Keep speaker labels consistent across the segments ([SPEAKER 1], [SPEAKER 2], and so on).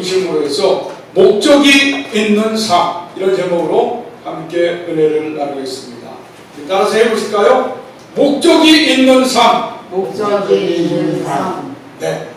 [SPEAKER 1] 중심으로 해서 목적이 있는 삶, 이런 제목으로 함께 은혜를 나누겠습니다. 따라서 해보실까요? 목적이 있는 삶.
[SPEAKER 2] 목적이 있는 삶.
[SPEAKER 1] 네,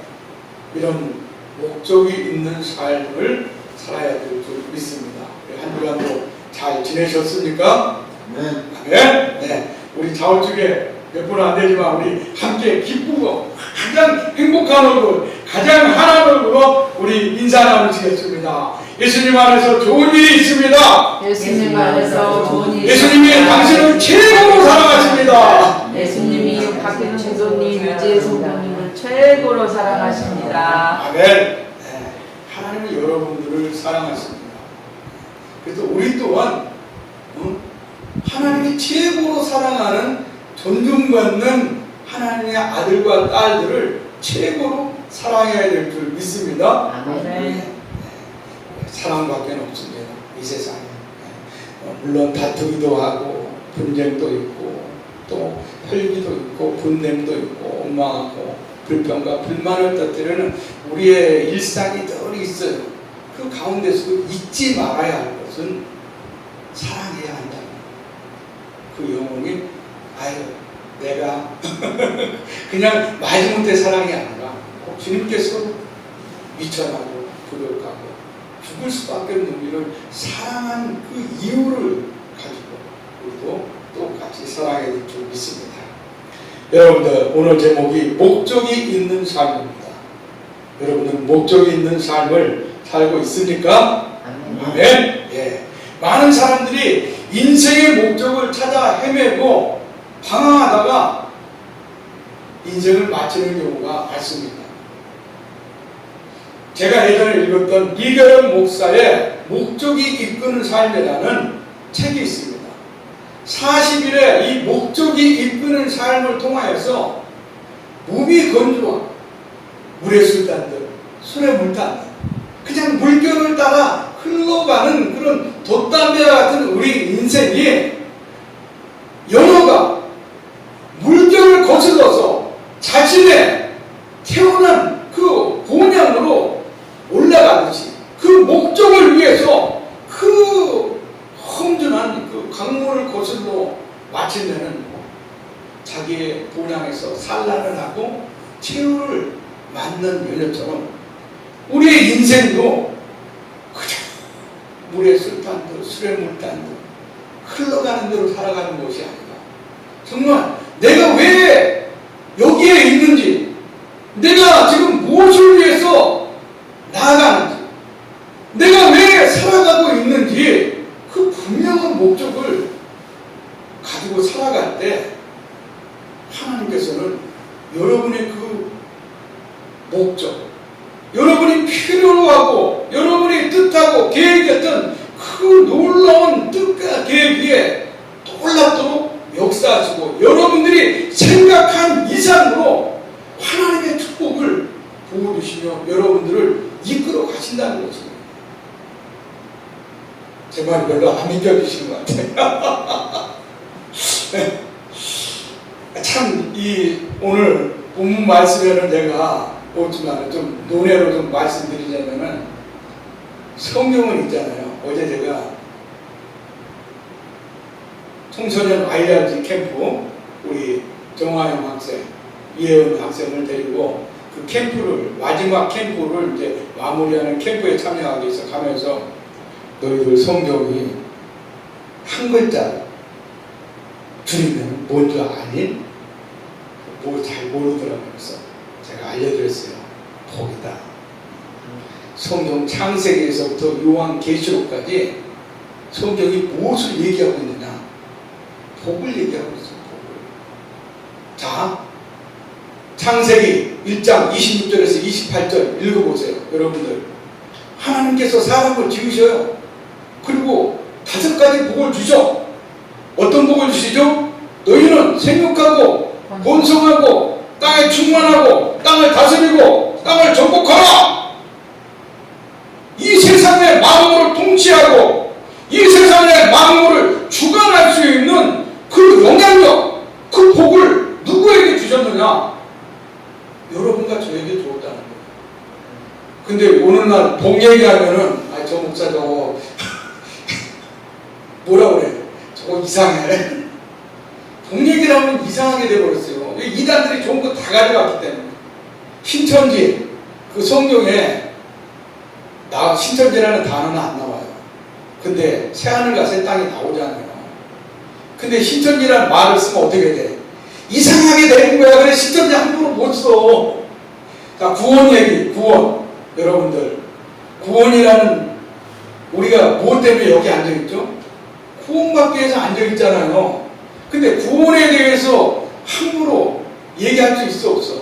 [SPEAKER 1] 이런 목적이 있는 삶을 살아야 될 줄 믿습니다. 한 주간도 잘 지내셨습니까?
[SPEAKER 2] 네.
[SPEAKER 1] 네. 네. 우리 자우축에 몇 분 안 되지만 우리 함께 기쁘고 가장 행복한 얼굴, 가장 환한 얼굴로 우리 인사 나누시겠습니다. 예수님 안에서 좋은 일이 있습니다.
[SPEAKER 2] 예수님 안에서 좋은 일이
[SPEAKER 1] 예수님이
[SPEAKER 2] 있습니다.
[SPEAKER 1] 당신을 최고로 사랑하십니다.
[SPEAKER 2] 예수님이 박균 최소님, 유지혜 성도님을 최고로 사랑하십니다.
[SPEAKER 1] 아멘. 네. 하나님은 여러분들을 사랑하십니다. 그래서 우리 또한 하나님이 최고로 사랑하는 존중받는 하나님의 아들과 딸들을 최고로 사랑해야 될 줄 믿습니다.
[SPEAKER 2] 아멘.
[SPEAKER 1] 네. 사랑밖에 없습니다. 이 세상에. 물론 다투기도 하고 분쟁도 있고 또 혈기도 있고 분냄도 있고 원망하고 불평과 불만을 터뜨리는 우리의 일상이 늘 있어요. 그 가운데서도 잊지 말아야 할 것은 사랑해야 한다. 그 영혼이 아유 내가 그냥 마지못해 사랑이 아니라 주님께서 미천하고 부족하고 죽을 수밖에 없는 우리를 사랑한 그 이유를 가지고 우리도 똑같이 사랑해야 될 줄 믿습니다. 여러분들 오늘 제목이 목적이 있는 삶입니다. 여러분들은 목적이 있는 삶을 살고 있습니까? 아멘. 예. 많은 사람들이 인생의 목적을 찾아 헤매고 방황하다가 인생을 마치는 경우가 많습니다. 제가 예전에 읽었던 이계련 목사의 목적이 이끄는 삶이라는 책이 있습니다. 40일의 이 목적이 이끄는 삶을 통하여서 몸이 건조한 물에 술 딴 듯, 술에 물 딴 듯, 그냥 물결을 따라 흘러가는 그런 돛담배와 같은 우리 인생이 연어가 물결을 거슬러서 자신의 태어난 그 본향으로 올라가듯이 그 목적을 위해서 그 험준한 그 강물을 거슬러 마치면은 자기의 본향에서 산란을 하고 최후를 맞는 연료처럼 우리의 인생도 그저 물에 술 탄 듯 술에 물 탄 듯 흘러가는 대로 살아가는 것이 아니라 정말 내가 왜 여기에 있는지, 내가 지금 무엇을 위해서 나아가는지, 내가 왜 살아가고 있는지 그 분명한 목적을 가지고 살아갈 때 하나님께서는 여러분의 그 목적, 여러분이 필요로 하고 여러분이 뜻하고 계획했던 그 놀라운 뜻과 계획 위에 놀랍도록 역사하시고 여러분들이 생각한 이상으로 하나님의 축복을 부어주시며 여러분들을 이끌어 가신다는 것입니다. 제 말이 별로 안 믿겨지시는 것 같아요. 참 이 오늘 본문 말씀에는 제가 없지만 좀 논외로 좀 말씀드리자면은 성경은 있잖아요. 어제 제가 청소년 IRG 캠프 우리 정화영 학생, 이혜원 학생을 데리고 그 캠프를 마지막 캠프를 이제 마무리하는 캠프에 참여하기 위해서 가면서 너희들 성경이 한 글자 줄이면 뭔지 아니? 뭐 잘 모르더라고요. 그래서 제가 알려드렸어요. 복이다. 성경 창세기에서부터 요한계시록까지 성경이 무엇을 얘기하고 있느냐? 복을 얘기하고 있어요. 복을. 자, 창세기 1장 26절에서 28절 읽어보세요. 여러분들 하나님께서 사람을 지으셔요. 그리고 5가지 복을 주셔. 어떤 복을 주시죠? 너희는 생육하고 번성하고 땅에 충만하고 땅을 다스리고 땅을 정복하라. 이 세상의 만물을 통치하고 이 세상의 만물을 주관할 수 있는 그 영향력, 그 복을 누구에게 주셨느냐? 여러분과 저에게 주었다는 거예요. 근데 오늘날 복 얘기하면은 저 목사 저거 뭐라 그래? 저거 이상해. 복 얘기를 하면 이상하게 돼버렸어요. 이단들이 좋은 거 다 가져갔기 때문에. 신천지 그 성경에 신천지라는 단어는 안 나와요. 근데 새하늘과 새 땅이 나오잖아요. 근데 신천지라는 말을 쓰면 어떻게 돼? 이상하게 되는 거야. 그래 신천지 함부로 못 써. 자, 구원 얘기, 구원. 여러분들, 구원이라는 우리가 무엇 때문에 여기 앉아있죠? 구원받기 위해서 앉아있잖아요. 근데 구원에 대해서 함부로 얘기할 수 있어 없어?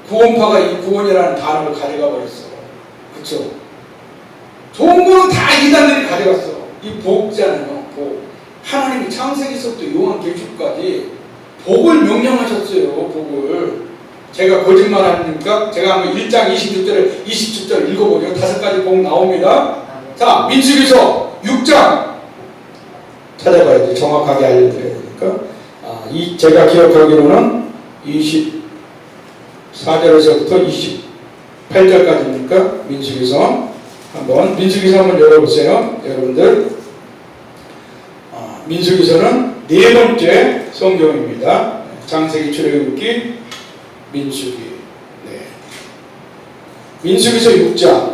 [SPEAKER 1] 구원파가 이 구원이라는 단어를 가져가 버렸어. 그쵸? 좋은 거는 다 이단들이 가져갔어. 이 복잖아요. 복. 하나님이 창세기서부터 요한계시록까지 복을 명령하셨어요. 복을. 제가 거짓말 아닙니까? 제가 한번 1장 26절에 27절 읽어보죠. 5가지 복 나옵니다. 자, 민수기서 6장 찾아봐야지. 정확하게 알려드려야 되니까. 제가 기억하기로는 24절에서부터 28절까지입니까? 민수기서. 민수기서 한번 열어보세요. 여러분들. 민수기서는 네 번째 성경입니다. 창세기, 출애굽기, 민수기. 네. 민수기서 6장.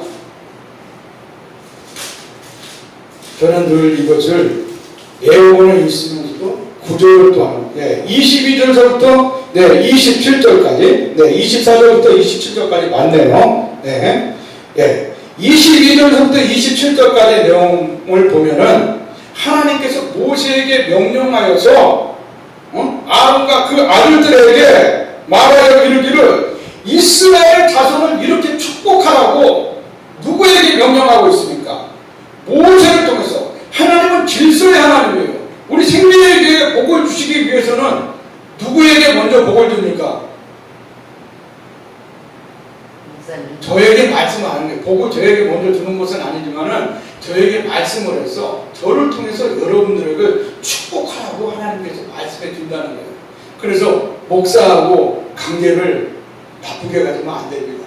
[SPEAKER 1] 저는 늘 이것을 외우고는 있으면서도 구절도 하고, 22절서부터 27절까지, 24절부터 27절까지 맞네요. 22절서부터 27절까지 내용을 보면은 하나님께서 모세에게 명령하여서 아론과 그 아들들에게 말하여 이르기를 이스라엘 자손을 이렇게 축복하라고 누구에게 명령하고 있습니까? 모세를 통해서. 하나님은 질서의 하나님이에요. 우리 생명에게 복을 주시기 위해서는 누구에게 먼저 복을 줍니까? 저에게 말씀하는 거예요. 복을 저에게 먼저 주는 것은 아니지만은 저에게 말씀을 해서 저를 통해서 여러분들에게 축복하라고 하나님께서 말씀해 준다는 거예요. 그래서 목사하고 관계를 나쁘게 가지면 안 됩니다.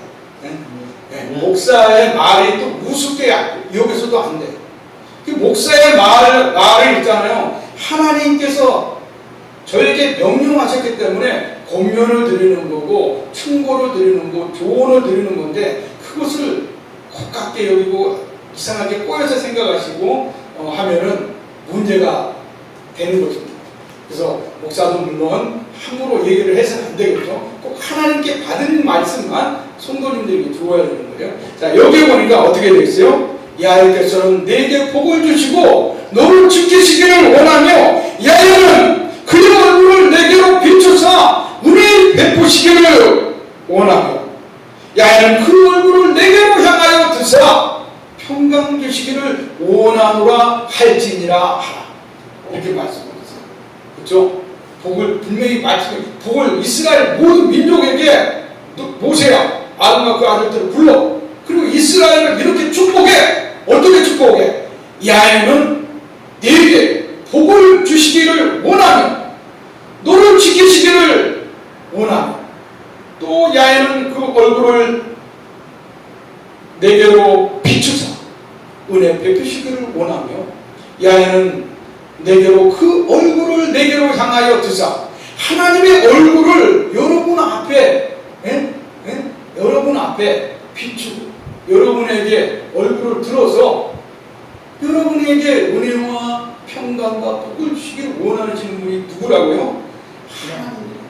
[SPEAKER 1] 목사의 말이 또 우습게 여기서도 안 돼요. 그 목사의 말을 있잖아요. 하나님께서 저에게 명령하셨기 때문에 권면을 드리는 거고 충고를 드리는 거, 조언을 드리는 건데 그것을 곱깝게 여기고 이상하게 꼬여서 생각하시고 하면은 문제가 되는 것입니다. 그래서 목사도 물론 함부로 얘기를 해서는 안 되겠죠. 꼭 하나님께 받은 말씀만 성도님들에게 주어야 되는 거예요. 자, 여기 보니까 어떻게 되어 있어요? 야훼께서는 내게 복을 주시고 너를 지키시기를 원하며 야훼는 그의 얼굴을 내게로 비추사 은혜 베푸시기를 원하며 야훼는 그 얼굴을 내게로 향하여 드사 평강 주시기를 원하노라 할지니라 하라. 이렇게 말씀하셨어요. 그렇죠? 복을 분명히 말씀해. 복을 이스라엘 모든 민족에게 모세야 아론과 그 아들들을 불러. 그리고 이스라엘을 이렇게 축복해. 어떻게 축복해? 야훼는 네게 복을 주시기를 원하며 너를 지키시기를 원하며 또 야훼는 그 얼굴을 내게로 비추사 은혜 베푸시기를 원하며 야훼는 내게로 그 얼굴을 내게로 향하여 드사 하나님의 얼굴을 여러분 앞에 여러분 앞에 비추고 여러분에게 얼굴을 들어서 여러분에게 은혜와 평강과 복을 주시기를 원하시는 분이 누구라고요? 하나님이에요.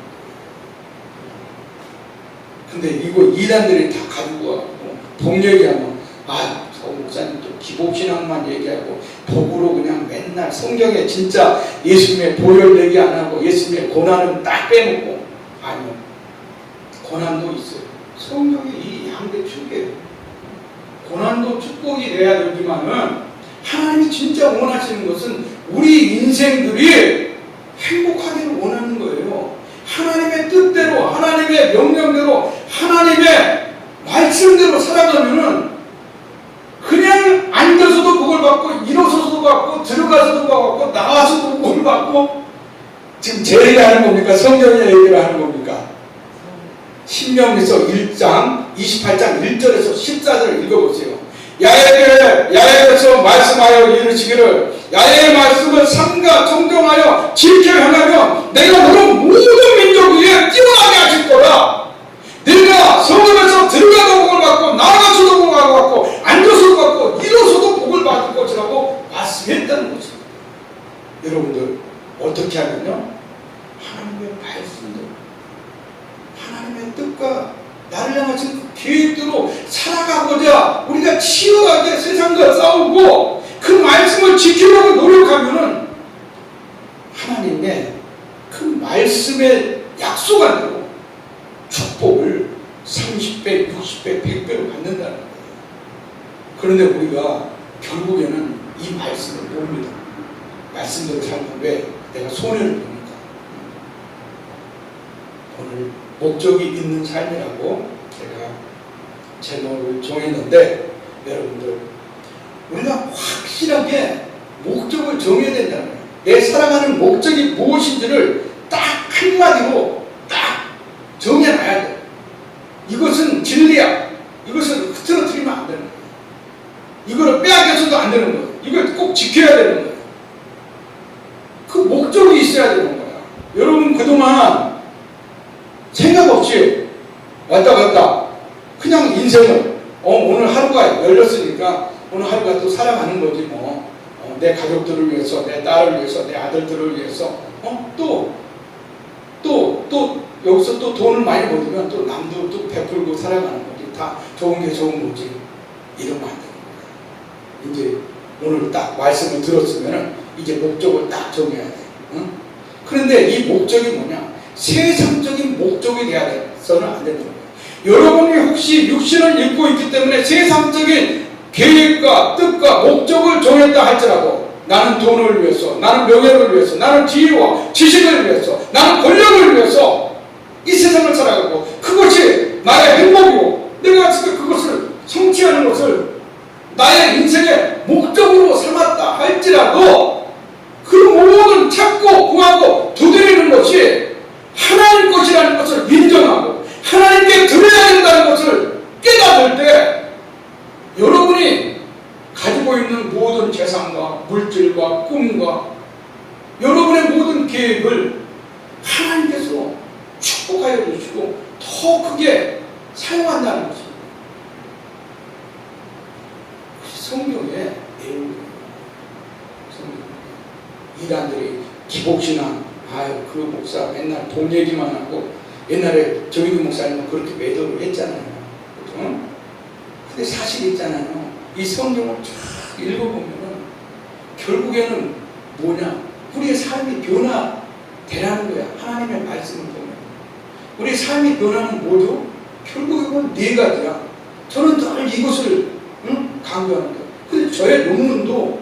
[SPEAKER 1] 근데 이거 이단들이 다 가지고 와서 복 얘기하면 저 목사님 또 기복신앙만 얘기하고 복으로 그냥 맨날 성경에 진짜 예수님의 보혈 얘기 안 하고 예수님의 고난은 딱 빼놓고 아니요. 고난도 있어요. 성경이 이 양대축이에요. 고난도 축복이 돼야 되지만은 하나님이 진짜 원하시는 것은 우리 인생들이 행복하기를 원하는 거예요. 하나님의 뜻대로 하나님의 명령대로 하나님의 말씀대로 살아가면은 그냥 앉아서도 복을 받고 일어서서도 받고 들어가서도 받고 나와서도 복을 받고 지금 제 얘기하는 겁니까? 성경의 얘기를 하는 겁니까? 신명기서 1장 28장 1절에서 14절을 읽어보세요. 야훼께서 말씀하여 이르시기를 야훼의 말씀을 삼가 청정하여 지켜 행하면 내가 너를 모든 민족 위에 뛰어나게 하실 거라. 내가 성읍에서 들어가도 복을 받고 나가서도 복을 받고 앉아서도 받고 일어서도 복을 받을 것이라고 말씀했다는 것입니다. 여러분들 어떻게 하면요? 하나님의 말씀대로 하나님의 뜻과 나를 향하신 그 계획대로 살아가고자 우리가 치열하게 세상과 싸우고 그 말씀을 지키려고 노력하면은 하나님의 그 말씀에 약속한 대로 축복을 30배, 60배, 100배로 받는다는 거예요. 그런데 우리가 결국에는 이 말씀을 모릅니다. 말씀대로 살면 왜 내가 손해를 보니까. 오늘 목적이 있는 삶이라고 제가 제목을 정했는데 여러분들 우리가 확실하게 목적을 정해야 된다는 거예요. 내 살아가는 목적이 무엇인지를 딱 한마디로 딱 정해놔야 돼요. 이것은 진리야. 이것은 흐트러뜨리면 안 되는 거예요. 이거를 빼앗겨서도 안 되는 거예요. 이걸 꼭 지켜야 되는 거예요. 그 목적이 있어야 되는 거야. 여러분 그동안 생각 없이 왔다 갔다 그냥 인생을 오늘 하루가 열렸으니까 오늘 하루가 또 살아가는 거지 뭐. 내 가족들을 위해서, 내 딸을 위해서, 내 아들들을 위해서 또 여기서 또 돈을 많이 벌면 또 남도 또 베풀고 살아가는 거지. 다 좋은 게 좋은 거지. 이러면 안 되는 거야. 이제 오늘 딱 말씀을 들었으면 이제 목적을 딱 정해야 돼. 응? 그런데 이 목적이 뭐냐? 세상적인 목적이 되어서는 안 되는 거예요. 여러분이 혹시 육신을 입고 있기 때문에 세상적인 계획과 뜻과 목적을 정했다 할지라도 나는 돈을 위해서, 나는 명예를 위해서, 나는 지위와 지식을 위해서, 나는 권력을 위해서 이 세상을 살아가고 그것이 나의 행복이고 내가 그것을 성취하는 것을 나의 인생의 목적으로 삼았다 할지라도 그 모든 찾고 구하고 두드리는 것이 하나님 것이라는 것을 인정하고 하나님께 드려야 된다는 것을 깨닫을 때 여러분이 가지고 있는 모든 재산과 물질과 꿈과 여러분의 모든 계획을 하나님께서 축복하여 주시고 더 크게 사용한다는 것입니다. 성경의 내용이에요. 이단들이 기복신앙 그 목사 맨날 돈 얘기만 하고 옛날에 정의규 목사님은 그렇게 매도를 했잖아요. 그렇죠? 근데 사실이 있잖아요. 이 성경을 쫙 읽어보면은 결국에는 뭐냐? 우리의 삶이 변화되라는 거야. 하나님의 말씀을 보면. 우리의 삶이 변화는 뭐죠? 결국에는 네 가지야. 저는 늘 이것을 강조하는 거예요. 근데 저의 논문도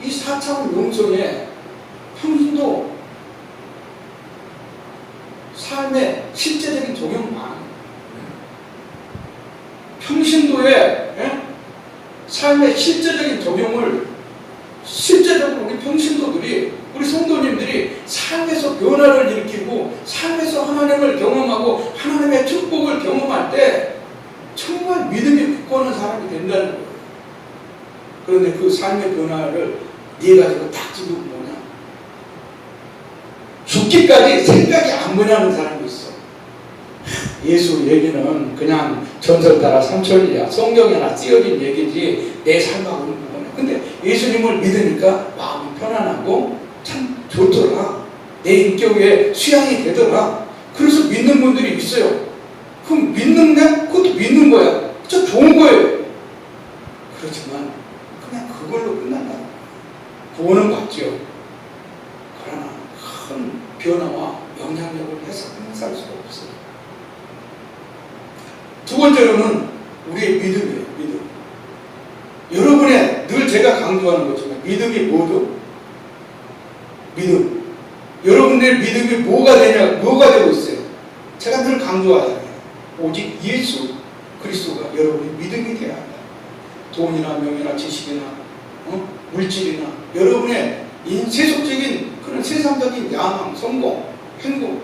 [SPEAKER 1] 이 4차원 용성에 평신도 삶의 실제적인 적용 많아요. 평신도의 삶의 실제적인 적용을 실제적으로 우리 평신도들이 우리 성도님들이 삶에서 변화를 일으키고 삶에서 하나님을 경험하고 하나님의 축복을 경험할 때 정말 믿음이 굳건한 사람이 된다는 거예요. 그런데 그 삶의 변화를 네 가지고 딱 지금 뭐냐? 죽기까지 생각이 안 변하는 사람이 있어. 예수 얘기는 그냥 전설 따라 삼천리야. 성경에나 쓰여진 얘기지 내 삶하고는 무관해. 근데 예수님을 믿으니까 마음이 편안하고 참 좋더라. 내 인격에 수양이 되더라. 그래서 믿는 분들이 있어요. 그럼 믿는 게 그것도 믿는 거야. 진짜 좋은 거예요. 그렇지만 그냥 그걸로 끝난다. 구원은 받죠. 그러나 큰 변화와 영향력을 행사할 수가 없어요. 두 번째로는 우리의 믿음이에요. 믿음. 여러분의 늘 제가 강조하는 거지만 믿음이 뭐죠? 믿음. 여러분들의 믿음이 뭐가 되고 있어요? 제가 늘 강조하잖아요. 오직 예수 그리스도가 여러분의 믿음이 되어야 한다. 돈이나 명예나 지식이나 물질이나 여러분의 세속적인 그런 세상적인 야망, 성공, 행복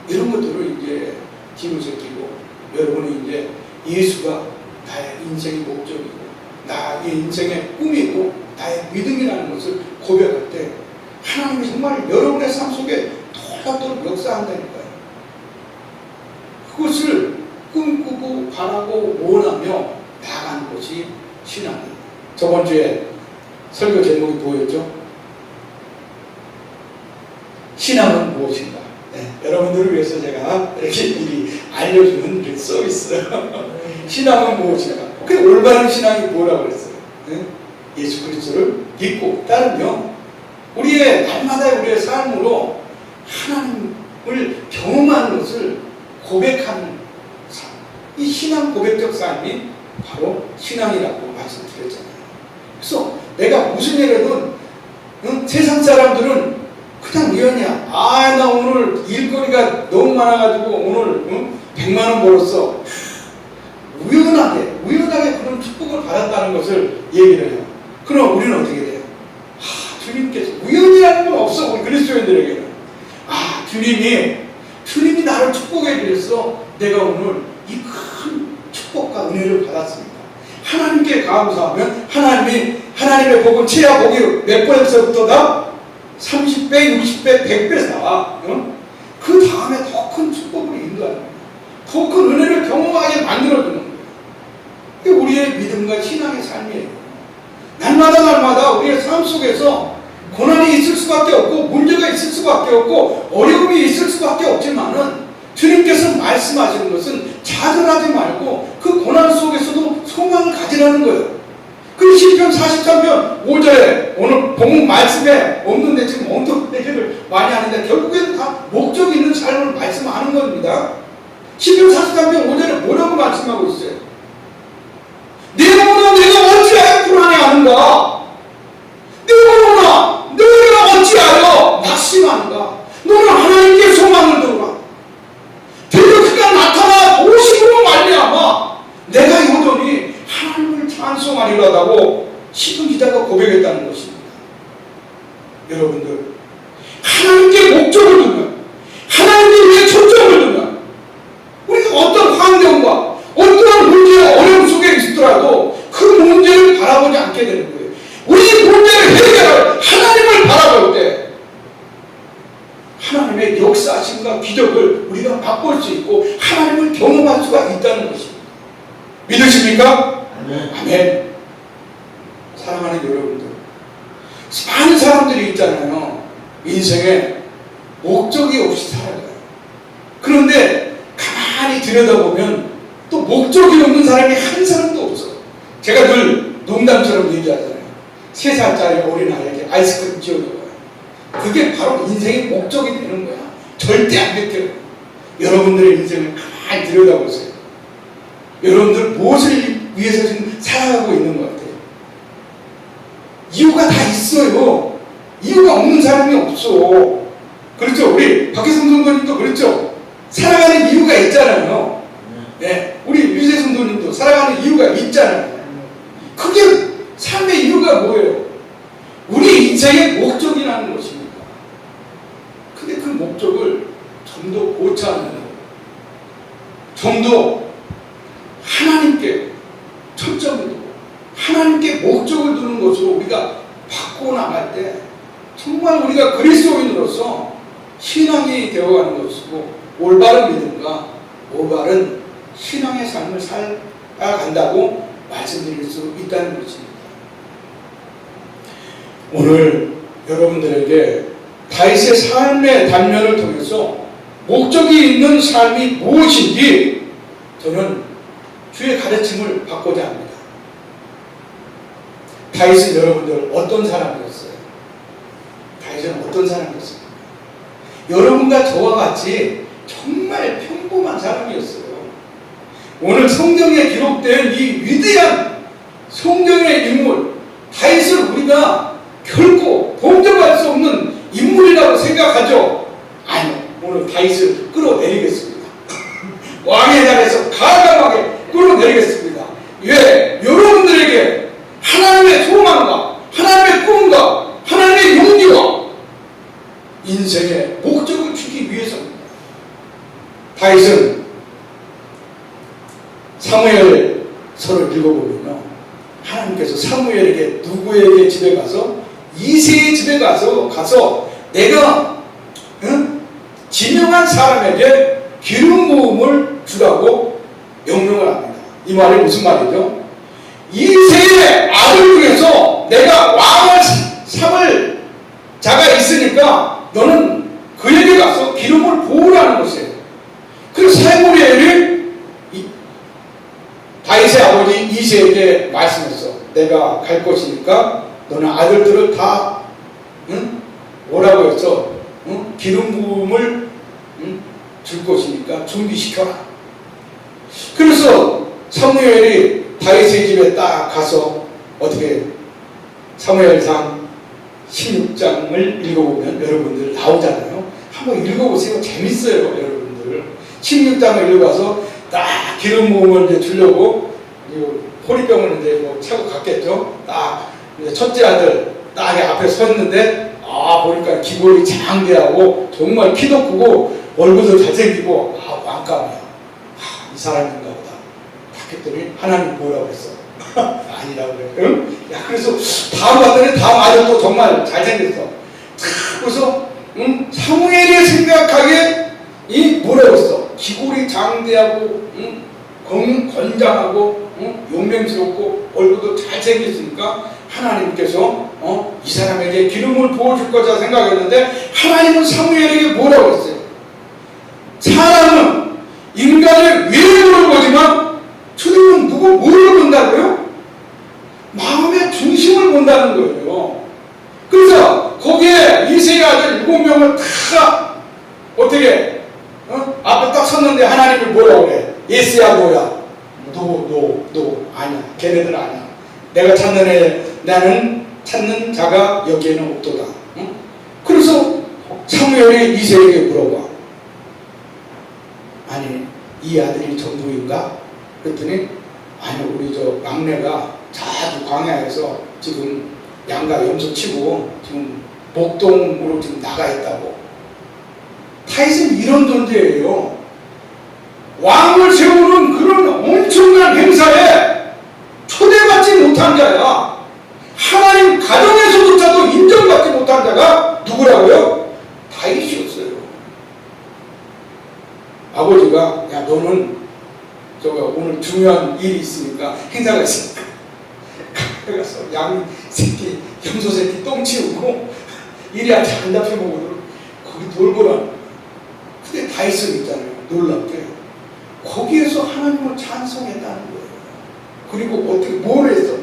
[SPEAKER 1] 이런 것들을 이제 뒤무새 끼고 여러분이 이제 예수가 나의 인생의 목적이고 나의 인생의 꿈이고 나의 믿음이라는 것을 고백할 때 하나님이 정말 여러분의 삶 속에 놀랍도록 역사한다는 거예요. 그것을 꿈꾸고 바라고 원하며 나아가는 것이 신앙이에요. 저번 주에 설교 제목이 뭐였죠? 신앙은 무엇인가? 네, 여러분들을 위해서 제가 이렇게 미리 알려주는 서비스. 신앙은 무엇인가? 그 올바른 신앙이 뭐라고 그랬어요? 네? 예수 그리스도를 믿고 따르며 우리의 날마다의 우리의 삶으로 하나님을 경험하는 것을 고백하는 삶. 이 신앙 고백적 삶이 바로 신앙이라고 말씀드렸잖아요. 그래서 내가 무슨 일 해도 세상 사람들은 그냥 우연이야. 아, 나 오늘 일거리가 너무 많아가지고 오늘 100만 원 벌었어. 우연하게 그런 축복을 받았다는 것을 얘기를 해요. 그럼 우리는 어떻게 돼요? 주님께서 우연이라는 건 없어. 우리 그리스도인들에게는. 주님이 나를 축복해 주셔서 내가 오늘 이 큰 축복과 은혜를 받았습니다. 하나님께 감사하면 하나님의 복은 최하 복이 몇 번에서부터다? 30배, 60배, 100배 사. 그 다음에 더 큰 축복을 인도하는 거예요. 더 큰 은혜를 경험하게 만들어주는 거예요. 이게 우리의 믿음과 신앙의 삶이에요. 날마다 우리의 삶 속에서 고난이 있을 수밖에 없고 문제가 있을 수밖에 없고 어려움이 있을 수밖에 없지만은 주님께서 말씀하시는 것은 좌절하지 말고 그 고난 속에서도 소망을 가지라는 거예요. 그 시편 43편 5절에 오늘 본문 말씀에 없는데 지금 언덕 얘기를 많이 하는데 결국에는 다 목적 있는 삶을 말씀하는 겁니다. 시편 43편 5절에 뭐라고 말씀하고 있어요? 내 영혼아 내가 어찌하여 불안해하는가? 내 영혼아 너희가 어찌하여 낙심하는가? 너는 하나님께 소망을 두라. 드디어 그가 나타나 오심으로 말미암아 내가 여전히 하나님을 찬송하리라고 시편 기자가 고백했다는 것입니다. 여러분들 하나님께 목적을 두면 하나님께 위해 초점을 두면 우리가 어떤 환경과 어떠한 문제와 어려움 속에 있더라도 그 문제를 바라보지 않게 되는 거예요. 우리 문제를 해결할 하나님을 바라볼 때 하나님의 역사하심과 기적을 우리가 맛볼 수 있고 하나님을 경험할 수가 있다는 것입니다. 믿으십니까? 아멘. 사랑하는 여러분들, 많은 사람들이 있잖아요. 인생에 목적이 없이 살아가요. 그런데 가만히 들여다보면 또 목적이 없는 사람이 한 사람도 없어. 제가 늘 농담처럼 얘기하잖아요. 3살짜리 어린아이에게 아이스크림 지어줘요. 그게 바로 인생의 목적이 되는 거야. 절대 안 되게. 여러분들의 인생을 가만히 들여다보세요. 여러분들 무엇을 위해서 지금 살아가고 있는 것 같아요? 이유가 다 있어요. 이유가 없는 사람이 없어. 그렇죠? 우리 박혜성 성도님도 그렇죠? 살아가는 이유가 있잖아요. 네, 우리 유재 성도님도 살아가는 이유가 있잖아요. 그게 삶의 이유가 뭐예요? 우리 인생의 목적이라는 것입니다. 근데 그 목적을 좀 더 고차하는 거예요. 좀 더 하나님께 초점을 두고 하나님께 목적을 두는 것으로 우리가 바꿔 나갈 때 정말 우리가 그리스도인으로서 신앙이 되어가는 것이고 올바른 믿음과 올바른 신앙의 삶을 살아간다고 말씀드릴 수 있다는 것입니다. 오늘 여러분들에게 다윗의 삶의 단면을 통해서 목적이 있는 삶이 무엇인지 저는 주의 가르침을 받고자 합니다. 다윗은 여러분들 어떤 사람이었어요? 다윗은 어떤 사람이었습니까? 여러분과 저와 같이 정말 평범한 사람이었어요. 오늘 성경에 기록된 이 위대한 성경의 인물 다윗을 우리가 결코 범접할 수 없는 인물이라고 생각하죠? 아니요. 오늘 다윗을 끌어내리겠습니다. 왕의 자리에서 과감하게 끌어내리겠습니다. 왜? 여러분들에게 하나님의 소망과 하나님의 꿈과 하나님의 용기와 인생의 목적을 주기 위해서입니다. 다윗은 사무엘서를 읽어보면요, 하나님께서 사무엘에게 누구에게 집에 가서 이새의 집에 가서 내가 지명한 사람에게 기름 부음을 주라고 명령을 합니다. 이 말이 무슨 말이죠? 이새의 아들 중에서 내가 왕을 삼을 자가 있으니까 너는 그에게 가서 기름을 부으라는 것이에요. 그래서 사무엘이 다윗의 아버지 이새에게 말씀했어. 내가 갈 것이니까 너는 아들들을 다 뭐라고 해서 기름 부음을 줄 것이니까 준비시켜라. 그래서 사무엘이 다윗의 집에 딱 가서 어떻게 사무엘상 16장을 읽어보면 여러분들 나오잖아요. 한번 읽어보세요. 재밌어요, 여러분들. 16장을 읽어봐서 딱 기름 부음을 이제 주려고 호리병을 이제 뭐 차고 갔겠죠. 딱 이제 첫째 아들 딱 앞에 섰는데 보니까 기골이 장대하고 정말 키도 크고 얼굴도 잘생기고 왕감이야. 이 사람인가 보다. 딱 했더니 하나님 뭐라고 했어? 아니라고 그래. 응? 야, 그래서 다음 봤더니 다음 아들도 정말 잘생겼어. 그래서 사무엘이 생각하기에 이 뭐라고 했어? 기골이 장대하고 건장하고 용맹스럽고 얼굴도 잘생겼으니까 하나님께서 이 사람에게 기름을 부어줄 거자 생각했는데 하나님은 사무엘에게 뭐라고 했어요? 사람은 인간의 외모를 보지만 주님은 뭐를 본다고요? 마음의 중심을 본다는 거예요. 그래서 거기에 이새의 아들 7명을 다 어떻게 앞에 딱 섰는데 하나님이 뭐라고 그래? 예스야 뭐야? 너 아니야. 걔네들 아니야. 내가 찾는 애, 나는 찾는 자가 여기에는 없도다. 응? 그래서 사무엘이 이새에게 물어봐. 아니, 이 아들이 전부인가? 그랬더니 아니, 우리 저 막내가 자주 광야에서 지금 양가 염소 치고 지금 목동으로 지금 나가 있다고. 다윗은 이런 존재예요. 왕을 세우는 그런 엄청난 행사에 초대받지 못한 자야. 하나님 가정에서조차도 인정받지 못한 자가 누구라고요? 다윗이었어요. 아버지가 야, 너는 오늘 중요한 일이 있으니까, 행사가 있으니까 가서 양 새끼, 염소 새끼 똥 치우고 일이 아직 안 잡혀먹어도 거기 놀거라. 근데 다윗은 있잖아요. 놀랍게 거기에서 하나님을 찬송했다는 거예요. 그리고 어떻게 뭘 했어?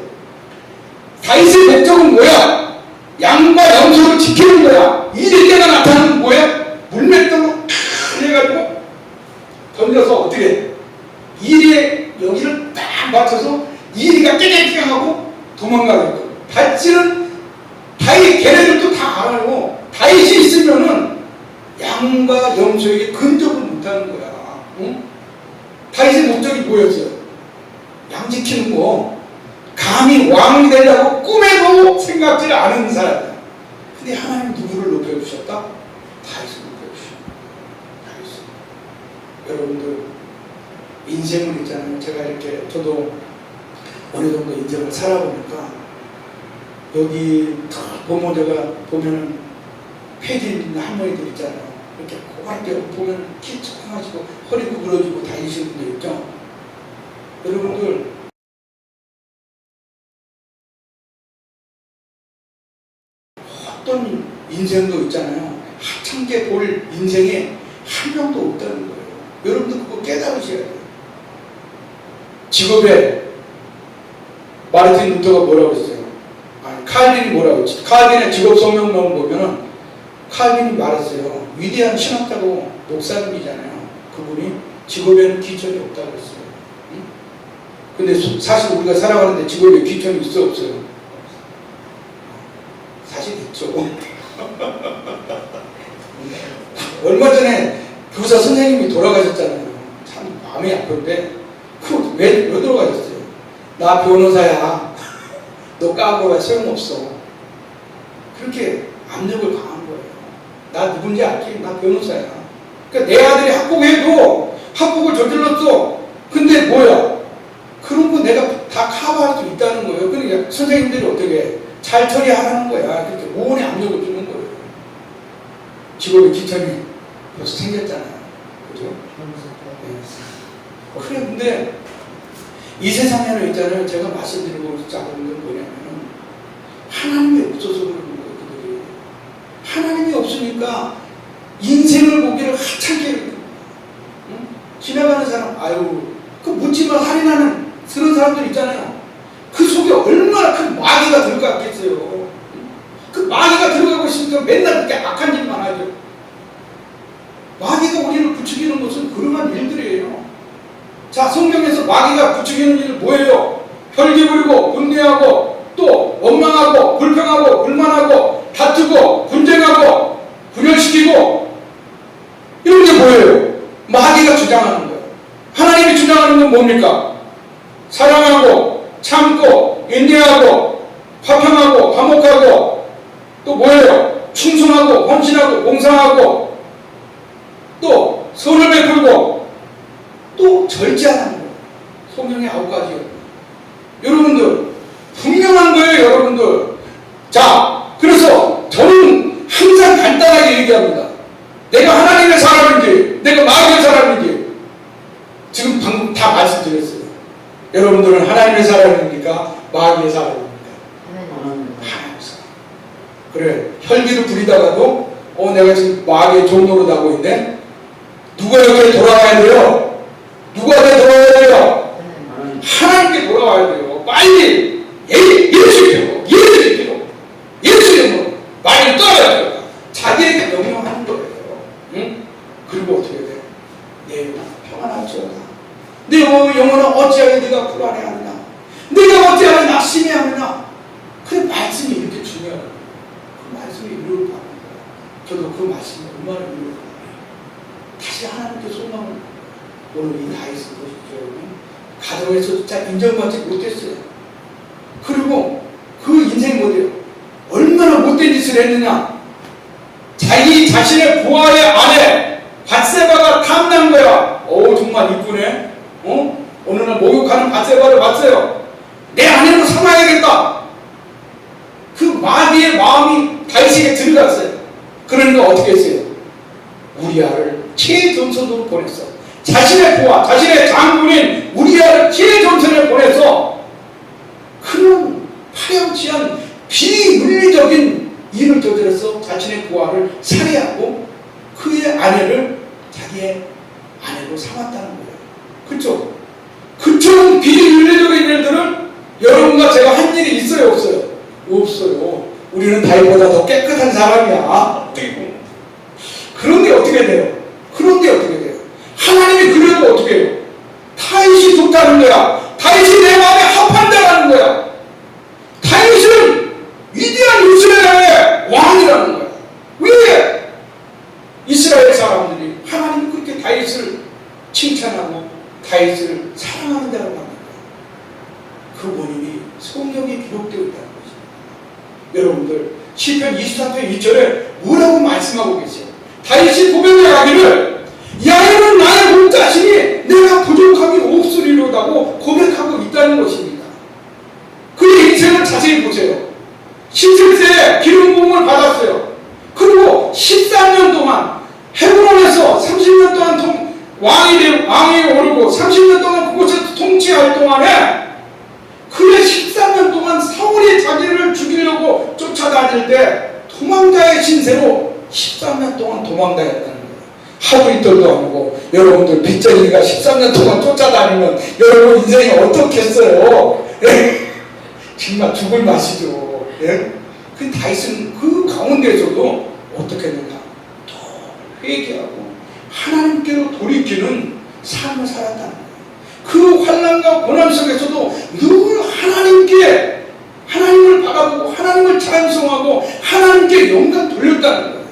[SPEAKER 1] 다윗의 목적은 뭐야? 양과 염소를 지키는 거야. 이리가 나타나는 뭐야? 물맷돌로 해가지고 던져서 어떻게 이리에 여기를 딱 맞춰서 이리가 깨갱깨갱하고 도망가겠고. 다윗은 걔네들도 다 알아요. 다윗이 있으면은 양과 염소에게 근접을 못하는 거야. 응? 다윗의 목적이 뭐였어요? 양 지키는 거. 감히 왕이 되려고 꿈에도 생각지 않은 사람이야. 근데 하나님 누구를 높여주셨다? 다윗을 높여주셨다. 다윗을. 여러분들 인생을 있잖아요. 제가 이렇게 저도 어느 정도 인생을 살아보니까 여기 보면 제가 보면은 패기 있는 할머니들 있잖아요. 이렇게 고맙게 보면 키 조그마시고 허리 구부러지고 다니시는 분들 있죠. 여러분들 어떤 인생도 있잖아요. 하찮게 볼 인생에 한 명도 없다는 거예요. 여러분들 그거 깨달으셔야 돼요. 직업에 마르틴 루터가 뭐라고 했어요? 아니, 칼빈이 뭐라고 했지? 칼빈의 직업 성명론 보면은 칼빈이 말했어요. 위대한 신학자고 목사님이잖아요. 그분이 직업에는 기천이 없다고 했어요. 응? 근데 사실 우리가 살아가는데 직업에 기천이 있어 없어요? 사실 있죠. 얼마 전에 교사 선생님이 돌아가셨잖아요. 참 마음이 아픈데 그 왜 돌아가셨어요? 나 변호사야. 너 까고야 소용없어. 그렇게 압력을 강한 거예요. 나 누군지 알지? 나 변호사야. 그러니까 내 아들이 학폭해도 학폭을 저질렀어. 근데 뭐야? 살아갈 수 있다는 거예요. 그러니까 선생님들이 어떻게 잘 처리하라는 거야. 그렇게 오온에 압력을 주는 거예요. 직업의 기천이 벌써 생겼잖아요. 그죠? 그래, 근데 이 세상에는 있잖아요. 제가 말씀드리고자 하는 건 뭐냐면 하나님이 없어서 그러는 거예요. 그들이. 하나님이 없으니까 인생을 보기를 하찮게 응? 지나가는 사람, 아유, 그 묻지마 할인하는 그런 사람들 있잖아요. 그 속에 얼마나 큰 마귀가 들어갔겠어요. 그 마귀가 들어가고 있으니까 맨날 그렇게 악한 일만 하죠. 마귀가 우리를 부추기는 것은 그러한 일들이에요. 자, 성경에서 마귀가 부추기는 일은 뭐예요? 혈기 부리고 분뇌하고 또 원망하고 불평하고 불만하고 다투고 분쟁하고 분열시키고 이런 게 뭐예요? 마귀가 주장하는 거예요. 하나님이 주장하는 건 뭡니까? 사랑하고 참고 인내하고 화평하고 화목하고 또 뭐예요? 충성하고 헌신하고 봉사하고 또 선을 베풀고 또 절제하는 거예요. 성경의 9가지요. 여러분들 분명한 거예요. 여러분들. 자, 그래서 저는 항상 간단하게 얘기합니다. 내가 하나님의 사람인지 내가 마귀의 사람인지 지금 방금 다 말씀드렸어요. 여러분들은 하나님의 사람입니까? 마귀의 사람입니까? 하나님의 사람. 그래, 혈기를 부리다가도 내가 지금 마귀의 종노릇 하고 있네. 누가 여기에 돌아와야 돼요? 누구한테 돌아와야 돼요? 하나님께 돌아와야 돼요. 빨리 예수님으로 예수님으로 많이 떠나야 돼요. 자기에게 명령하는 거예요. 응? 그리고 어떻게 돼? 내 영혼 평안할지어다. 내 영혼은 어찌하여 네가 불안해하느냐? 네가 어찌하여 낙심해하느냐? 그 말씀이 이렇게 중요해요. 그 말씀이 위로를 받는 거예요. 저도 그 말씀이 얼마나 위로를 받아요. 다시 하나님께 소망을 오늘 이 다윗을 보십시오. 가정에서 잘 인정받지 못했어요. 그리고 그 인생 뭐예요? 얼마나 못된 짓을 했느냐? 자기 자신의 부하의 아내 밧세바가 탐난 거야. 정말 이쁘네. 어느 날 목욕하는 밧세바를 봤어요. 내 아내로 삼아야겠다. 그 마귀의 마음이 다윗에게 들어갔어요. 그러니까 어떻게 했어요? 우리아를 최전선으로 보냈어. 자신의 부하, 자신의 장군인 우리아를 최전선에 보내서 그런 파렴치한 비윤리적인 일을 저질러서 자신의 부하를 살해하고 그의 아내를 자기의 아내로 삼았다는 거예요. 그렇죠? 그처럼 비윤리적인 일들은 여러분과 제가 한 일이 있어요, 없어요? 없어요. 우리는 다윗보다 더 깨끗한 사람이야. 그런데 어떻게 돼요? 하나님이 그래도 어떻게 해요? 다윗이 좋다는 거야. 다윗이 내 마음에 합한다는 거야. 다윗은 위대한 이스라엘의 왕이라는 거야. 왜? 이스라엘 사람들이 하나님이 그렇게 다윗을 칭찬하고 다윗을 사랑한다고 합니다. 그 원인이 성경에 기록되어 있다는 것입니다. 여러분들 시편 24편 2절에 뭐라고 말씀하고 계세요? 다윗이 고백하기를 야훼는 나의 몸 자신이 내가 부족함이 없으리로다고 고백하고 있다는 것입니다. 그의 인생을 자세히 보세요. 17세에 기름 부음을 받았어요. 그리고 13년 동안 헤브론에서 30년 동안 왕이 오르고 30년 동안 그곳에서 통치할 동안에 그의 13년 동안 사울이 자기를 죽이려고 쫓아다닐 때 도망자의 신세로 13년 동안 도망다녔다는 거예요. 하루 이틀도 아니고. 여러분들 빚쟁이가 13년 동안 쫓아다니면 여러분 인생이 어떻겠어요? 정말 죽을 맛이죠. 그 다윗은 그 가운데서도 어떻게 했느냐? 더 회개하고 하나님께로 돌이키는 삶을 살았다는 거예요. 그 환난과 고난 속에서도 늘 하나님을 바라보고 하나님을 찬송하고 하나님께 영광 돌렸다는 거예요.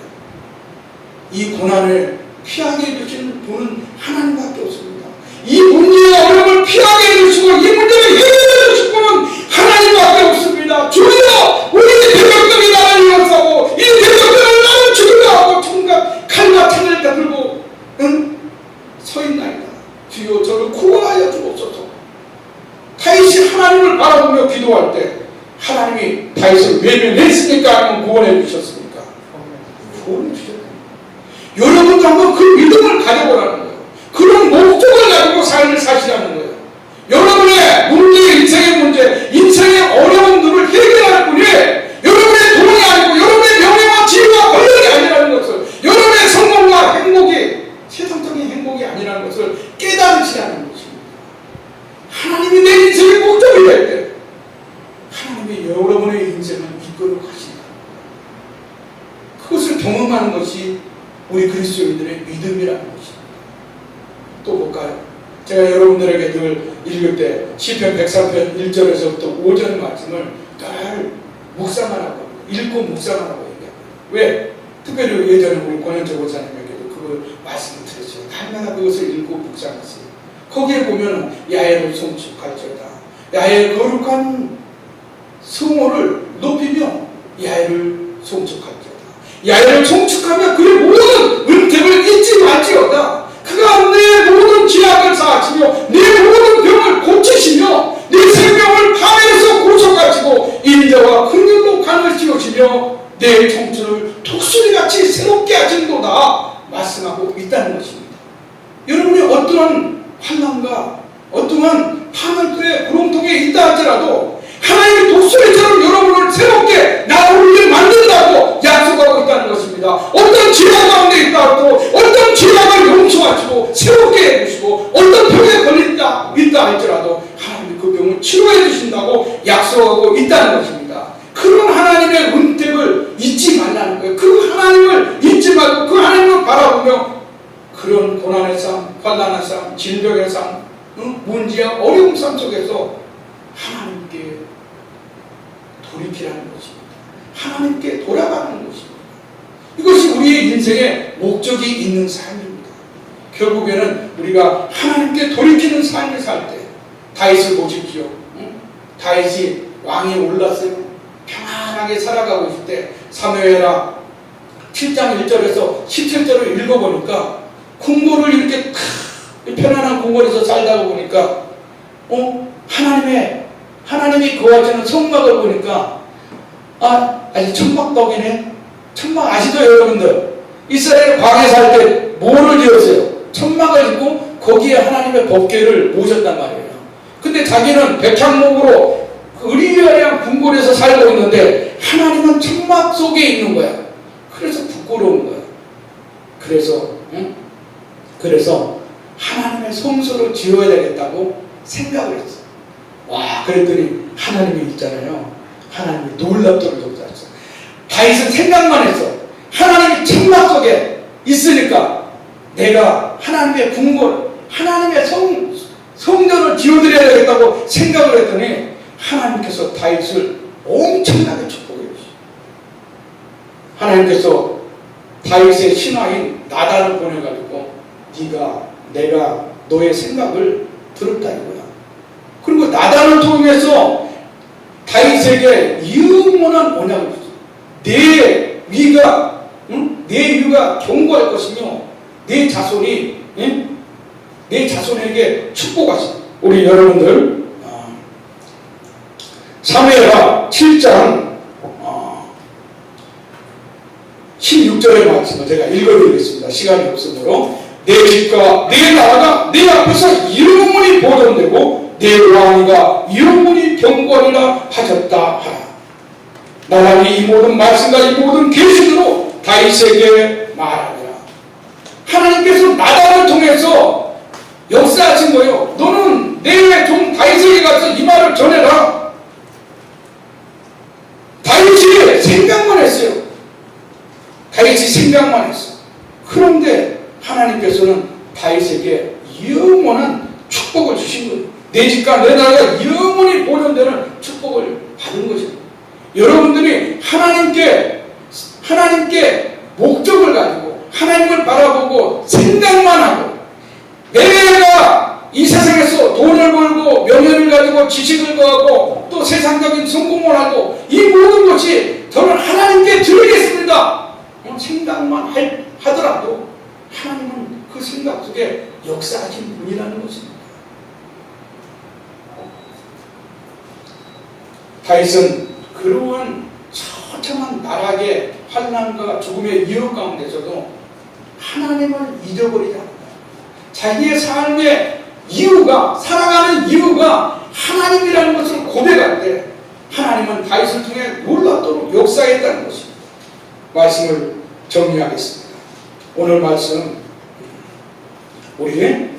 [SPEAKER 1] 이 고난을 피하게 해주시는 분은 하나님밖에 없습니다. 이 문제의 어려움을 피하게 해주시고 이 문제를 해결해 주실 분은 하나님밖에 없습니다. 주여, 우리 대적들이 나를 이용하고 이 대적들을 나를 죽이려 하고 총각 칼과 창을 다 들고 서 있나이다. 주여, 저를 구원하여 주옵소서. 다윗이 하나님을 바라보고 다윗을 외면했습니까? 아니면 구원해 주셨습니까? 구원해 주셨다. 여러분도 한번 그 믿음을 가져보라는 거예요. 그런 목적을 가지고 삶을 사시라는 거예요. 여러분의 문제, 인생의 문제, 인생의 어려운 눈을 해결할 분이 여러분의 돈이 아니고 여러분의 명예와 지위와 권력이 아니라는 것을, 여러분의 성공과 행복이 세상적인 행복이 아니라는 것을 깨달으시라는 것입니다. 하나님이 내 인생의 목적이 될 때 하나님이 여러분의 인생을 이끌어 가신다. 그것을 경험하는 것이 우리 그리스도인들의 믿음이라는 것입니다. 또 볼까요? 제가 여러분들에게 늘 읽을 때 시편 103편 1절에서부터 5절 말씀을 늘 묵상하라고, 읽고 묵상하라고 얘기합니다. 왜? 특별히 예전에 우리 권현철 목사님에게도 그 말씀을 드렸어요. 날마다 그것을 읽고 묵상하세요. 거기에 보면 야훼를 송축할지어다. 야훼의 거룩한 성호를 높이며 야훼를 송축할지어다. 야훼를 송축하며 그의 모든 은택을 잊지 말지어다. 그가 내 모든 죄악을 사하시며 내 모든 병을 고치시며 내 생명을 파멸에서 고쳐가지고 인자와 긍휼로 간을 씌우시며 내 청춘을 독수리같이 새롭게 하신도다 말씀하고 있다는 것입니다. 여러분이 어떠한 환난과 어떠한 파멸들의 구렁텅이에 있다 할지라도 하나님의 독수리처럼 여러분을 새롭게 나오게 만든다고 약속하고 있다는 것입니다. 어떤 죄악 가운데 있다 할도 어떤 죄악을 용서하시고 새롭게 해주시고 어떤 병에 걸린다 있다 할지라도 하나님이 그 병을 치료해 주신다고 약속하고 있다는 것입니다. 그런 하나님의 은택을 잊지 말라는 거예요. 그 하나님을 잊지 말고 그 하나님을 바라보며 그런 고난의 삶, 환난의 삶, 질병의 삶, 문제와 어려운 삶 속에서 하나님께 돌이키라는 것입니다. 하나님께 돌아가는 것입니다. 이것이 우리의 인생의 목적이 있는 삶입니다. 결국에는 우리가 하나님께 돌이키는 삶을 살 때 다윗을 보십시오. 다윗이 왕이 올랐어요. 편안하게 살아가고 있을 때 사무엘하 7장 1절에서 17절을 읽어보니까 궁궐을 이렇게 편안한 궁궐에서 살다가 보니까 하나님이 거하시는 성막을 보니까 아직 천막덕이네. 천막 아시죠 여러분들? 이스라엘 광야 살 때 뭐를 지었어요? 천막을 짓고 거기에 하나님의 법궤를 모셨단 말이에요. 근데 자기는 백향목으로 의리여리한 궁궐에서 살고 있는데 하나님은 천막 속에 있는 거야. 그래서 부끄러운 거야. 그래서 하나님의 성소를 지어야 되겠다고 생각을 했어. 와, 그랬더니 하나님이 있잖아요. 하나님이 놀랍도록 역사했어. 다윗은 생각만 했어. 하나님이 천막 속에 있으니까 내가 하나님의 궁궐, 하나님의 성전을 지어드려야 되겠다고 생각을 했더니 하나님께서 다윗을 엄청나게 축복해 주시죠. 하나님께서 다윗의 신하인 나단을 보내가지고 내가 너의 생각을 들었다 이거야. 그리고 나단을 통해서 다윗에게 영원한 언약을 주죠. 내 위가 견고할 것이며 내 자손에게 축복하시다. 우리 여러분들 사무엘하 7장 16절의 말씀을 제가 읽어드리겠습니다. 시간이 없으므로 내 집과 내 나라가 내 앞에서 영원히 보존되고 내 왕위가 영원히 경고하리라 하셨다 하라. 나단이 이 모든 말씀과 이 모든 계시로 다윗에게 말하니라. 하나님께서 나단을 통해서 역사하신 거예요. 너는 내 종 다윗에게 가서 이 말을 전해라. 다윗이 생각만 했어요. 다윗이 생각만 했어. 그런데 하나님께서는 다윗에게 영원한 축복을 주신 거예요. 내 집과 내 나라가 영원히 보존되는 축복을 받은 것입니다. 여러분들이 하나님께 목적을 가지고 하나님을 바라보고 생각만 하고 내가 이 세상에서 돈을 벌고 명예를 가지고 지식을 구하고 또 세상적인 성공을 하고 이 모든 것이 저는 하나님께 드리겠습니다. 생각만 하더라도 하나님은 그 생각 속에 역사하신 분이라는 것입니다. 다윗은 그러한 환난과 죽음의 위협 가운데서도 하나님을 잊어버리지 않는다. 자기의 삶의 이유가, 살아가는 이유가 하나님이라는 것을 고백할 때 하나님은 다윗을 통해 놀랍도록 역사했다는 것입니다. 말씀을 정리하겠습니다. 오늘 말씀 우리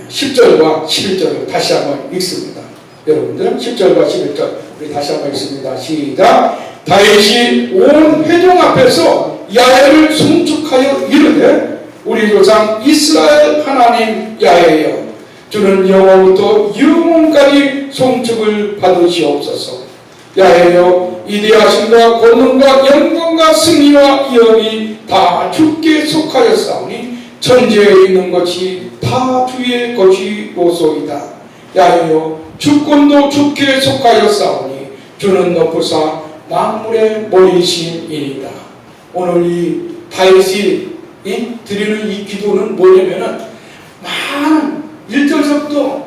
[SPEAKER 1] 10절과 11절을 다시 한번 읽습니다. 여러분들 10절과 11절 우리 다시 한번 읽습니다. 시작. 다윗이 온 회중 앞에서 야훼를 송축하여 이르되 우리 조상 이스라엘 하나님 야훼여 주는 영원부터 영원까지 송축을 받으시옵소서. 야훼여 이대하심과 권능과 영광과 승리와 위엄이 다 주께 속하였사오니 천지에 있는 것이 다 주의 것이로소이다. 야훼여 주권도 주께 속하였사오니 주는 높으사 만물의 머리이시니이다. 오늘 이 다윗이 드리는 이 기도는 뭐냐면은 많은 1절서부터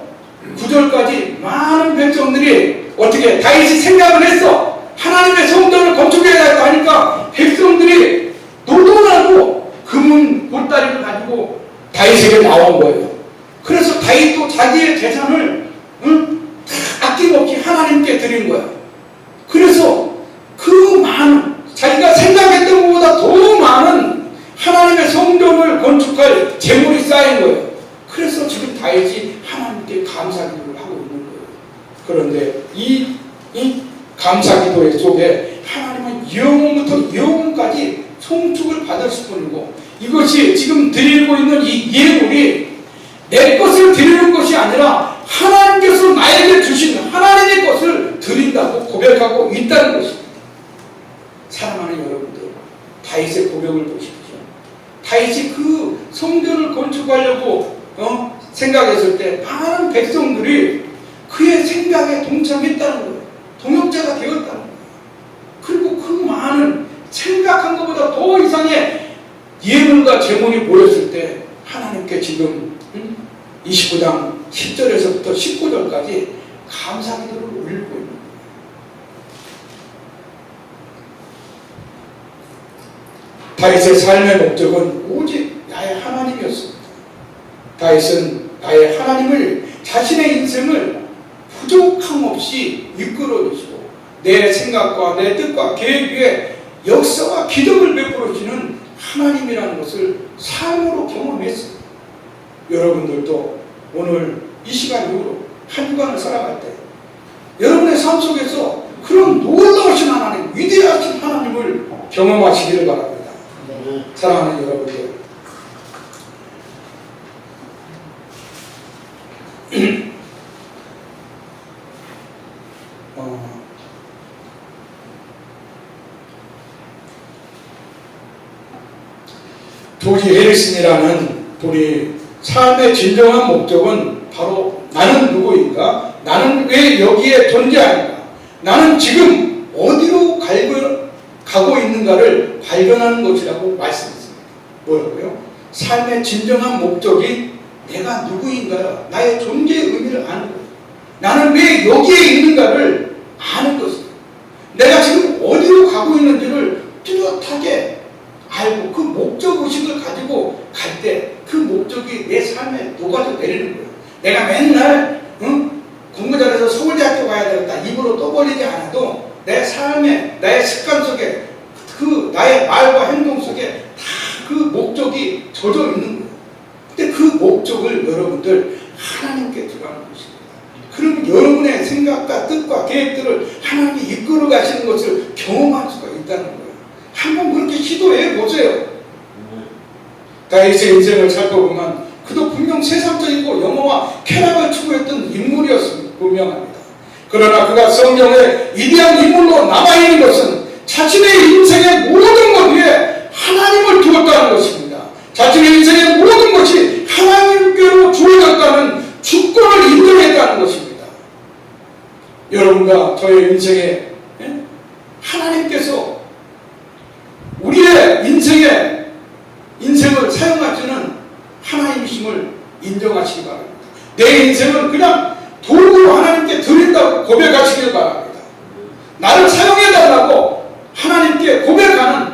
[SPEAKER 1] 9절까지 많은 백성들이 어떻게 다윗이 생각을 했어. 하나님의 성전을 건축해야 하니까 백성들이 노동하고 금은 보따리를 가지고 다윗에게 나온 거예요. 그래서 다윗도 자기의 재산을 아낌없이 하나님께 드린 거야. 그래서 그 많은 자기가 생각했던 것보다 더 많은 하나님의 성전을 건축할 재물이 쌓인 거예요. 그래서 지금 다윗이 하나님께 감사기도를 하고 있는 거예요. 그런데 이 감사기도 속에 하나님은 영원부터 영원까지 송축을 받으실 분이고, 이것이 지금 드리고 있는 이 예물이 내 것을 드리는 것이 아니라 하나님께서 나에게 주신 하나님의 것을 드린다고 고백하고 있다는 것입니다. 사랑하는 여러분들, 다윗의 고백을 보십시오. 다윗이 그 성전을 건축하려고 생각했을 때 많은 백성들이 그의 생각에 동참했다는 거예요. 동역자가 되었다는 거예요. 그리고 그 많은 생각한 것보다 더 이상의 예물과 제물이 모였을 때 하나님께 지금 29장 10절에서부터 19절까지 감사기도를 올리고 있는 거예요. 다윗의 삶의 목적은 오직 나의 하나님이었습니다. 다윗은 나의 하나님을, 자신의 인생을 부족함 없이 이끌어 주시고 내 생각과 내 뜻과 계획 위에 역사와 기적을 베풀어 주시는 하나님이라는 것을 삶으로 경험했습니다. 여러분들도 오늘 이 시간 이후로 한 주간을 살아갈 때 여러분의 삶 속에서 그런 놀라우신 하나님, 위대하신 하나님을 경험하시기를 바랍니다. 사랑하는 여러분들, 조지 해리슨이라는 분이 삶의 진정한 목적은 바로 나는 누구인가? 나는 왜 여기에 존재하는가? 나는 지금 어디로 가고 있는가를 발견하는 것이라고 말씀했습니다. 뭐라고요? 삶의 진정한 목적이 내가 누구인가요? 나의 존재의 의미를 아는 거예요. 나는 왜 여기에 있는가를 아는 것입니다. 내가 지금 어디로 가고 있는지를 뚜렷하게 알고 그 목적의식을 가지고 갈 때 그 목적이 내 삶에 녹아져 내리는 거예요. 내가 맨날 공부잘해서 서울대학교 가야 되겠다 입으로 떠벌리지 않아도 내 삶에, 나의 습관 속에, 그 나의 말과 행동 속에 다 그 목적이 젖어 있는 거예요. 근데 그 목적을 여러분들 하나님께 들어가는 것입니다. 그럼 여러분의 생각과 뜻과 계획들을 하나님이 이끌어 가시는 것을 경험할 수가 있다는 거예요. 한번 그렇게 시도해 보세요. 다윗의 인생을 살펴보면 그도 분명 세상적이고 영어와 쾌락을 추구했던 인물이었음이 분명합니다. 그러나 그가 성경의 위대한 인물로 남아있는 것은 자신의 인생의 모든 것 위에 하나님을 두었다는 것입니다. 자신의 인생의 모든 것이 하나님께로 주어졌다는 주권을 인정했다는 것입니다. 여러분과 저의 인생에 하나님께서 우리의 인생을 사용하시는 하나님이심을 인정하시기 바랍니다. 내 인생은 그냥 도구로 하나님께 드린다고 고백하시길 바랍니다. 나를 사용해달라고 하나님께 하나님께 고백하는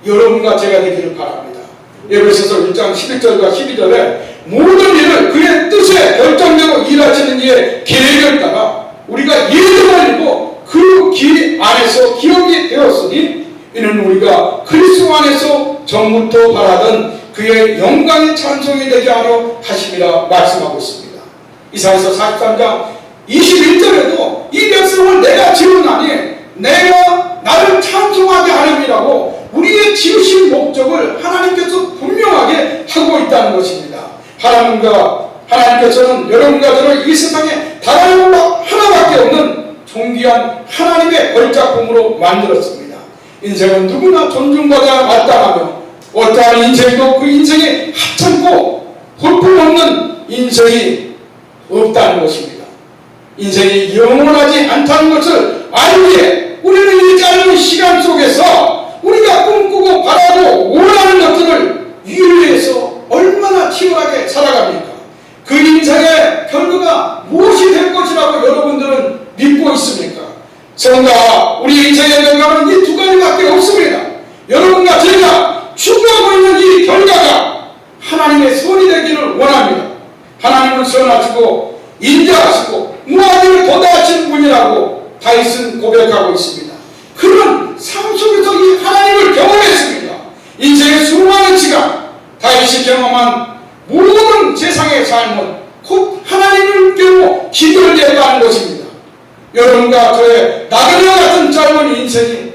[SPEAKER 1] 여러분과 제가 되기를 바랍니다. 에베소서 1장 11절과 12절에 모든 일을 그의 뜻에 결정되고 일하시는 이의 계획을 따라 우리가 예정을 이고 그 길 안에서 기억이 되었으니 이는 우리가 그리스도 안에서 전부터 바라던 그의 영광의 찬송이 되게 하려 하심이라 말씀하고 있습니다. 이사야서 43장 21절에도 이 백성을 내가 지으나니 내가 나를 찬송하게 하림이라고 우리의 지으신 목적을 하나님께서 분명하게 하고 있다는 것입니다. 하나님께서는 여러분과 저를 이 세상에 단 하나밖에 없는 존귀한 하나님의 걸작품으로 만들었습니다. 인생은 누구나 존중받아 마땅하며 어떠한 인생도 그 인생에 하찮고 볼품없는 인생이 없다는 것입니다. 인생이 영원하지 않다는 것을 알기에 우리는 이 짧은 시간 속에서 우리가 꿈꾸고 바라고 원하는 것들을 위해서 얼마나 치열하게 살아갑니까? 그 인생의 결과가 무엇이 될 것이라고 여러분들은 믿고 있습니까? 성도와 우리 인생의 결과는 이 두 가지밖에 없습니다. 여러분과 제가 추구하고 있는 이 결과가 하나님의 선이 되기를 원합니다. 하나님은 선하시고 인자하시고 무한을 도다하시는 분이라고 다윗은 고백하고 있습니다. 그런 삶 속에서 이 하나님을 경험했습니다. 인생의 수많은 시간 다윗이 경험한 모든 세상의 삶은 곧 하나님을 경험 기결되었다는 것입니다. 여러분과 저의 나그네와 같은 짧은 인생이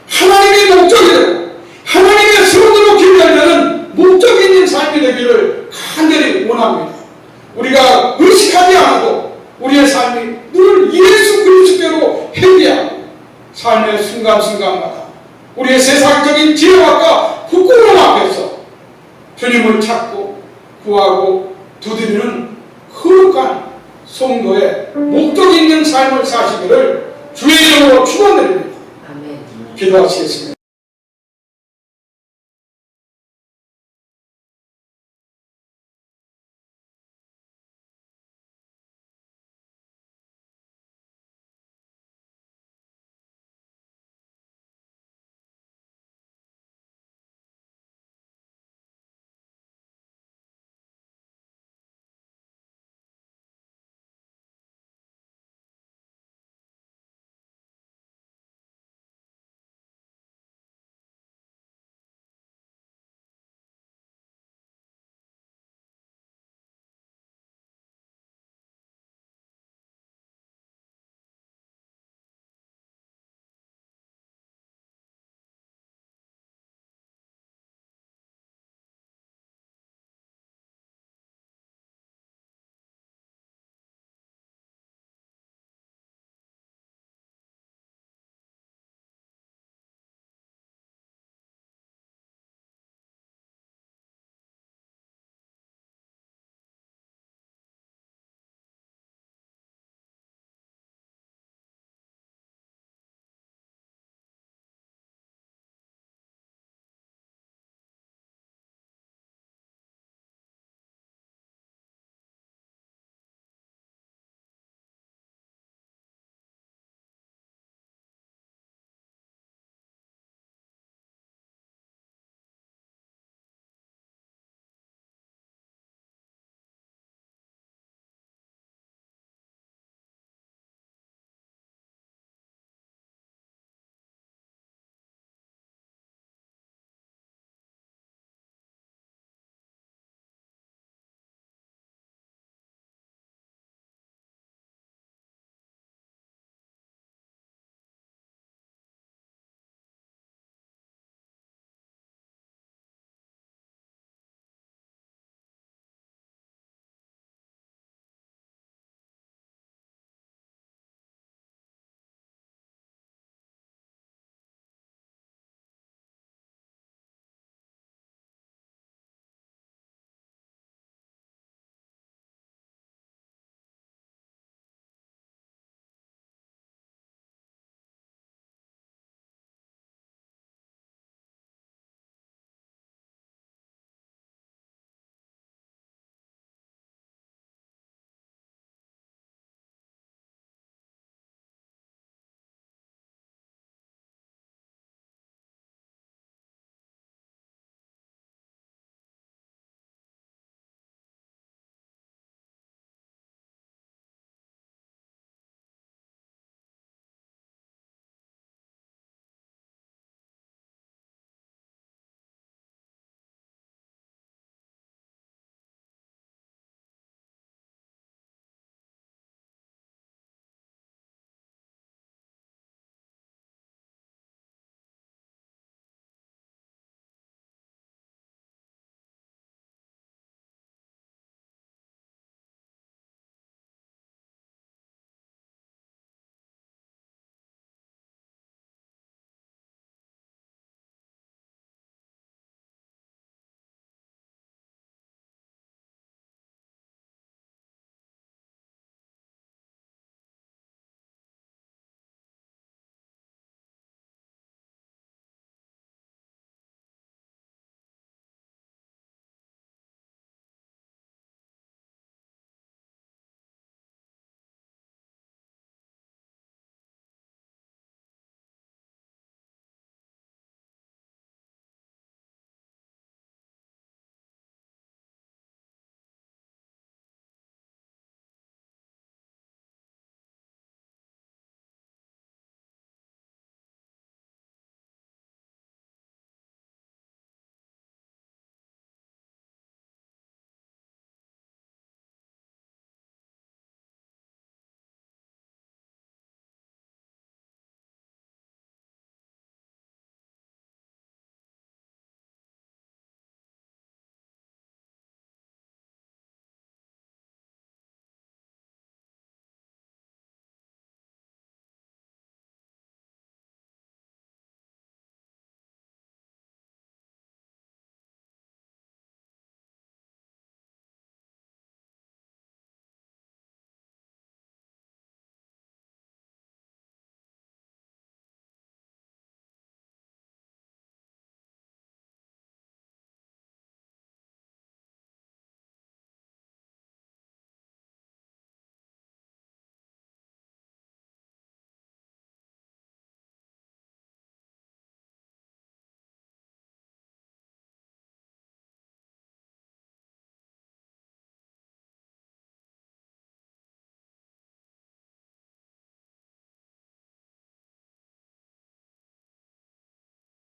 [SPEAKER 1] 하나님의 목적이 되고 하나님의 선으로 기결되는 목적 있는 삶이 되기를 간절히 원합니다. 우리가 의식하지 않아도 우리의 삶이 늘 예수 그리스도로 회개하고 삶의 순간순간마다 우리의 세상적인 지혜와 부끄러움 앞에서 주님을 찾고 구하고 두드리는 거룩한 성도의 목적 있는 삶을 사시기를 주의 이름으로 축원드립니다.
[SPEAKER 2] 아멘.
[SPEAKER 1] 기도하시겠습니다.